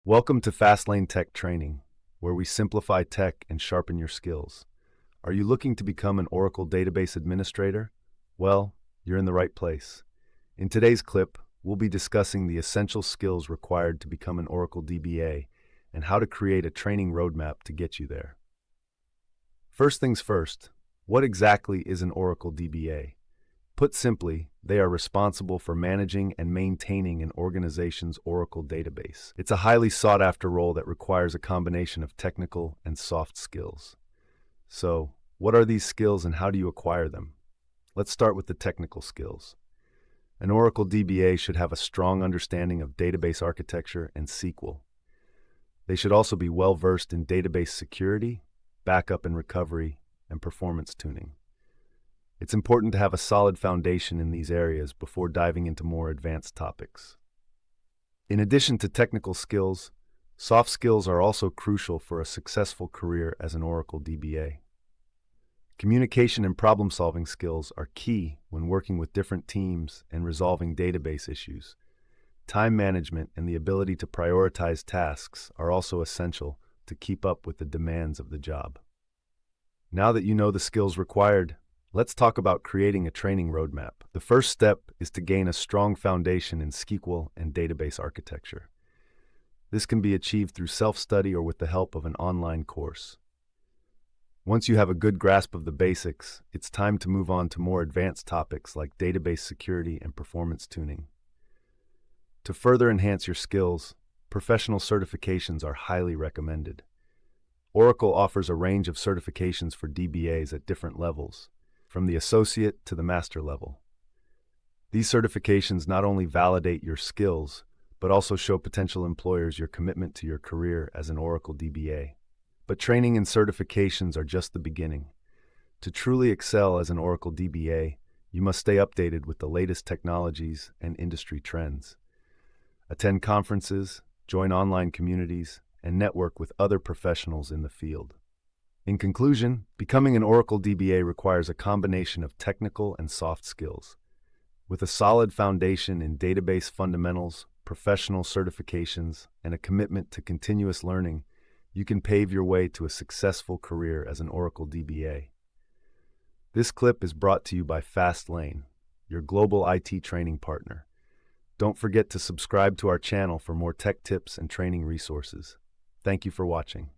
Welcome to Fastlane Tech Training, where we simplify tech and sharpen your skills. Are you looking to become an Oracle database administrator? Well, you're in the right place. In today's clip, we'll be discussing the essential skills required to become an Oracle DBA and how to create a training roadmap to get you there. First things first, what exactly is an Oracle DBA? Put simply, they are responsible for managing and maintaining an organization's Oracle database. It's a highly sought-after role that requires a combination of technical and soft skills. So, what are these skills and how do you acquire them? Let's start with the technical skills. An Oracle DBA should have a strong understanding of database architecture and SQL. They should also be well-versed in database security, backup and recovery, and performance tuning. It's important to have a solid foundation in these areas before diving into more advanced topics. In addition to technical skills, soft skills are also crucial for a successful career as an Oracle DBA. Communication and problem-solving skills are key when working with different teams and resolving database issues. Time management and the ability to prioritize tasks are also essential to keep up with the demands of the job. Now that you know the skills required, let's talk about creating a training roadmap. The first step is to gain a strong foundation in SQL and database architecture. This can be achieved through self-study or with the help of an online course. Once you have a good grasp of the basics, it's time to move on to more advanced topics like database security and performance tuning. To further enhance your skills, professional certifications are highly recommended. Oracle offers a range of certifications for DBAs at different levels, from the associate to the master level. These certifications not only validate your skills, but also show potential employers your commitment to your career as an Oracle DBA. But training and certifications are just the beginning. To truly excel as an Oracle DBA, you must stay updated with the latest technologies and industry trends. Attend conferences, join online communities, and network with other professionals in the field. In conclusion, becoming an Oracle DBA requires a combination of technical and soft skills. With a solid foundation in database fundamentals, professional certifications, and a commitment to continuous learning, you can pave your way to a successful career as an Oracle DBA. This clip is brought to you by Fastlane, your global IT training partner. Don't forget to subscribe to our channel for more tech tips and training resources. Thank you for watching.